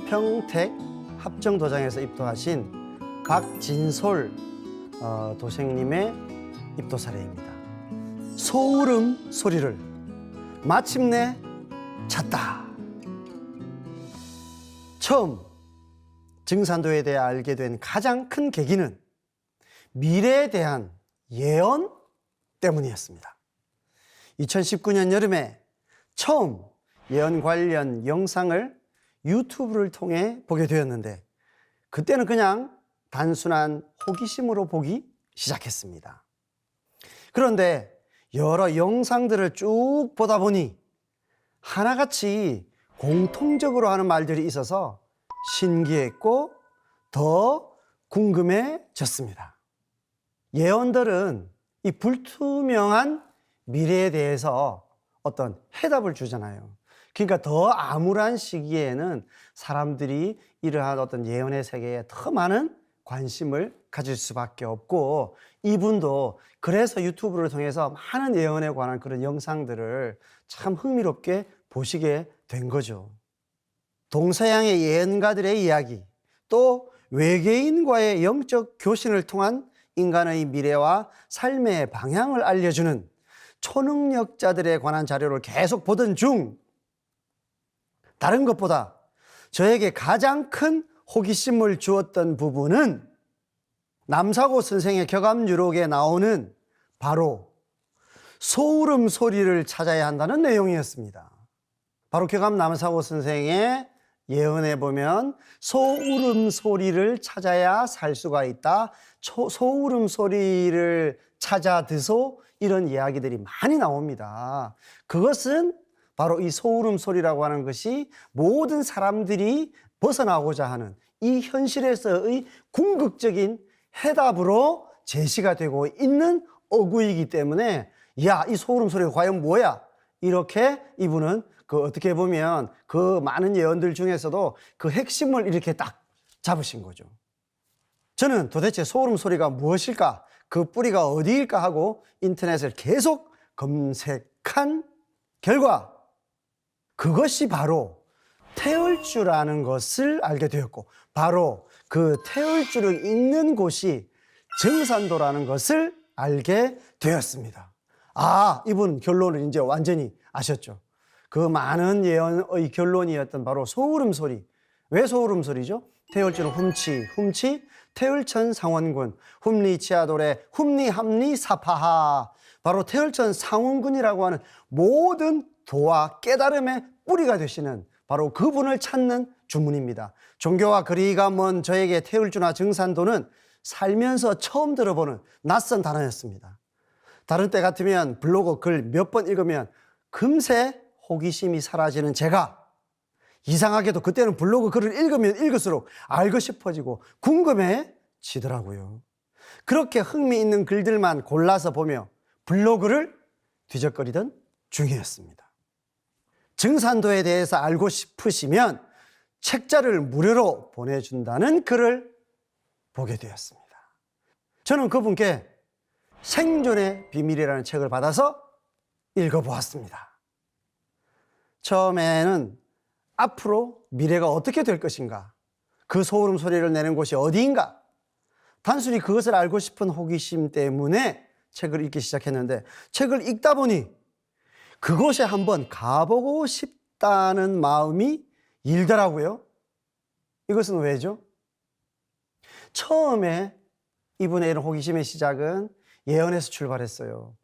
평택 합정도장에서 입도하신 박진솔 도생님의 입도 사례입니다. 소울음 소리를 마침내 찾다. 처음 증산도에 대해 알게 된 가장 큰 계기는 미래에 대한 예언 때문이었습니다. 2019년 여름에 처음 예언 관련 영상을 유튜브를 통해 보게 되었는데 그때는 그냥 단순한 호기심으로 보기 시작했습니다. 그런데 여러 영상들을 쭉 보다 보니 하나같이 공통적으로 하는 말들이 있어서 신기했고 더 궁금해졌습니다. 예언들은 이 불투명한 미래에 대해서 어떤 해답을 주잖아요. 그러니까 더 암울한 시기에는 사람들이 이러한 어떤 예언의 세계에 더 많은 관심을 가질 수밖에 없고, 이분도 그래서 유튜브를 통해서 많은 예언에 관한 그런 영상들을 참 흥미롭게 보시게 된 거죠. 동서양의 예언가들의 이야기, 또 외계인과의 영적 교신을 통한 인간의 미래와 삶의 방향을 알려주는 초능력자들에 관한 자료를 계속 보던 중 다른 것보다 저에게 가장 큰 호기심을 주었던 부분은 남사고 선생의 격암유록에 나오는 바로 소울음 소리를 찾아야 한다는 내용이었습니다. 바로 격암 남사고 선생의 예언에 보면 소울음 소리를 찾아야 살 수가 있다. 소울음 소리를 찾아 드소, 이런 이야기들이 많이 나옵니다. 그것은 바로 이 소울음 소리라고 하는 것이 모든 사람들이 벗어나고자 하는 이 현실에서의 궁극적인 해답으로 제시가 되고 있는 어구이기 때문에, 야, 이 소울음 소리가 과연 뭐야? 이렇게 이분은 어떻게 보면 그 많은 예언들 중에서도 그 핵심을 이렇게 딱 잡으신 거죠. 저는 도대체 소울음 소리가 무엇일까? 그 뿌리가 어디일까 하고 인터넷을 계속 검색한 결과 그것이 바로 태을주라는 것을 알게 되었고, 바로 그 태을주를 읽는 곳이 증산도라는 것을 알게 되었습니다. 아, 이분 결론을 이제 완전히 아셨죠? 그 많은 예언의 결론이었던 바로 소울음 소리. 왜 소울음 소리죠? 태을주는 훔치, 태을천 상원군, 훔리 치아도래, 훔리 함리 사파하. 바로 태을천 상원군이라고 하는 모든 도와 깨달음의 뿌리가 되시는 바로 그분을 찾는 주문입니다. 종교와 거리가 먼 저에게 태을주나 증산도는 살면서 처음 들어보는 낯선 단어였습니다. 다른 때 같으면 블로그 글 몇 번 읽으면 금세 호기심이 사라지는 제가, 이상하게도 그때는 블로그 글을 읽으면 읽을수록 알고 싶어지고 궁금해지더라고요. 그렇게 흥미있는 글들만 골라서 보며 블로그를 뒤적거리던 중이었습니다. 증산도에 대해서 알고 싶으시면 책자를 무료로 보내준다는 글을 보게 되었습니다. 저는 그분께 생존의 비밀이라는 책을 받아서 읽어보았습니다. 처음에는 앞으로 미래가 어떻게 될 것인가, 그 소름 소리를 내는 곳이 어디인가, 단순히 그것을 알고 싶은 호기심 때문에 책을 읽기 시작했는데, 책을 읽다 보니 그곳에 한번 가보고 싶다는 마음이 일더라고요. 이것은 왜죠? 처음에 이분의 이런 호기심의 시작은 예언에서 출발했어요.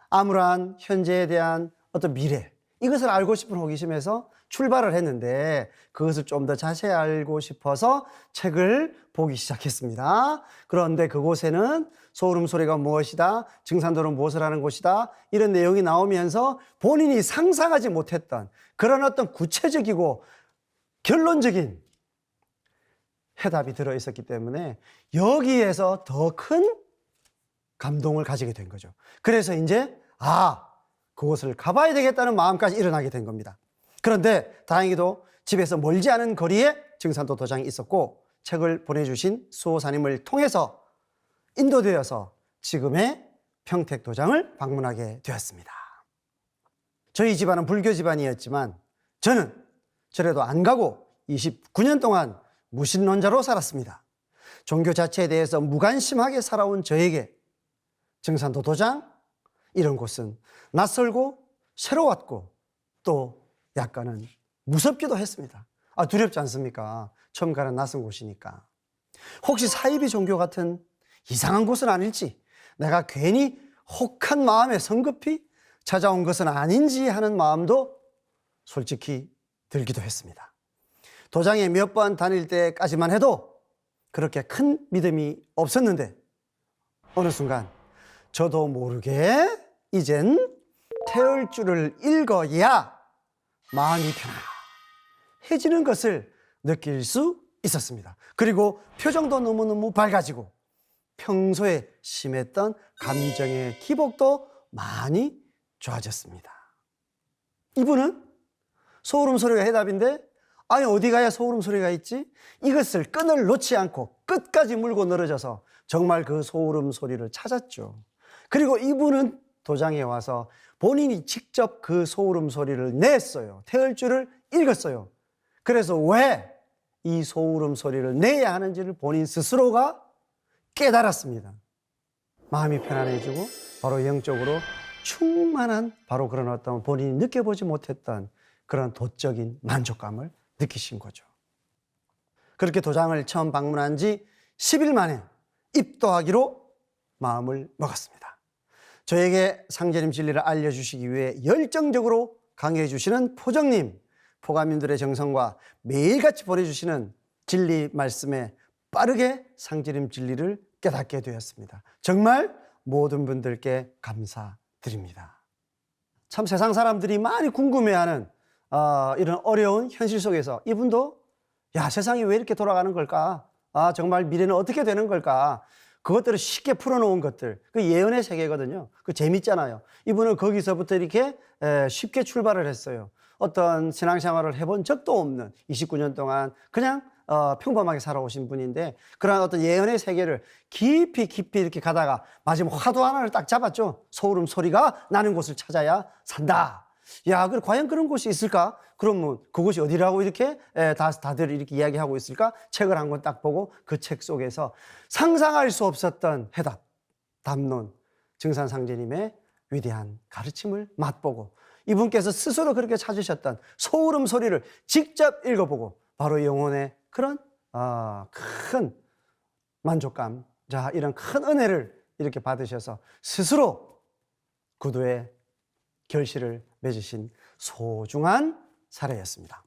암울한 현재에 대한 어떤 미래, 이것을 알고 싶은 호기심에서 출발을 했는데 그것을 좀 더 자세히 알고 싶어서 책을 보기 시작했습니다. 그런데 그곳에는 소울음 소리가 무엇이다, 증산도는 무엇을 하는 곳이다, 이런 내용이 나오면서 본인이 상상하지 못했던 그런 어떤 구체적이고 결론적인 해답이 들어있었기 때문에 여기에서 더 큰 감동을 가지게 된 거죠. 그래서 이제 그곳을 가봐야 되겠다는 마음까지 일어나게 된 겁니다. 그런데 다행히도 집에서 멀지 않은 거리에 증산도 도장이 있었고, 책을 보내주신 수호사님을 통해서 인도되어서 지금의 평택 도장을 방문하게 되었습니다. 저희 집안은 불교 집안이었지만 저는 절에도 안 가고 29년 동안 무신론자로 살았습니다. 종교 자체에 대해서 무관심하게 살아온 저에게 증산도 도장 이런 곳은 낯설고 새로웠고 또 약간은 무섭기도 했습니다. 두렵지 않습니까? 처음 가는 낯선 곳이니까. 혹시 사이비 종교 같은 이상한 곳은 아닐지, 내가 괜히 혹한 마음에 성급히 찾아온 것은 아닌지 하는 마음도 솔직히 들기도 했습니다. 도장에 몇 번 다닐 때까지만 해도 그렇게 큰 믿음이 없었는데 어느 순간 저도 모르게 이젠 태열주를 읽어야 마음이 편안해지는 것을 느낄 수 있었습니다. 그리고 표정도 너무너무 밝아지고 평소에 심했던 감정의 기복도 많이 좋아졌습니다. 이분은 소울음 소리가 해답인데 아니 어디 가야 소울음 소리가 있지? 이것을 끈을 놓지 않고 끝까지 물고 늘어져서 정말 그 소울음 소리를 찾았죠. 그리고 이분은 도장에 와서 본인이 직접 그 소울음 소리를 냈어요. 태열주를 읽었어요. 그래서 왜 이 소울음 소리를 내야 하는지를 본인 스스로가 깨달았습니다. 마음이 편안해지고 바로 영적으로 충만한 바로 그런 어떤 본인이 느껴보지 못했던 그런 도적인 만족감을 느끼신 거죠. 그렇게 도장을 처음 방문한 지 10일 만에 입도하기로 마음을 먹었습니다. 저에게 상제님 진리를 알려주시기 위해 열정적으로 강해해 주시는 포정님, 포가민들의 정성과 매일같이 보내주시는 진리 말씀에 빠르게 상제님 진리를 깨닫게 되었습니다. 정말 모든 분들께 감사드립니다. 참 세상 사람들이 많이 궁금해하는 이런 어려운 현실 속에서 이분도 세상이 왜 이렇게 돌아가는 걸까? 정말 미래는 어떻게 되는 걸까? 그것들을 쉽게 풀어놓은 것들, 그 예언의 세계거든요. 그 재밌잖아요. 이분은 거기서부터 이렇게 쉽게 출발을 했어요. 어떤 신앙생활을 해본 적도 없는 29년 동안 그냥 평범하게 살아오신 분인데 그런 어떤 예언의 세계를 깊이 이렇게 가다가 마지막 화두 하나를 딱 잡았죠. 소울음 소리가 나는 곳을 찾아야 산다. 그럼 과연 그런 곳이 있을까? 그러면 그곳이 어디라고 이렇게 다들 이렇게 이야기하고 있을까? 책을 한 권 딱 보고 그 책 속에서 상상할 수 없었던 해답, 담론, 증산상제님의 위대한 가르침을 맛보고 이분께서 스스로 그렇게 찾으셨던 소울음 소리를 직접 읽어보고 바로 영혼의 그런 큰 만족감, 이런 큰 은혜를 이렇게 받으셔서 스스로 구두의 결실을 맺으신 소중한 사례였습니다.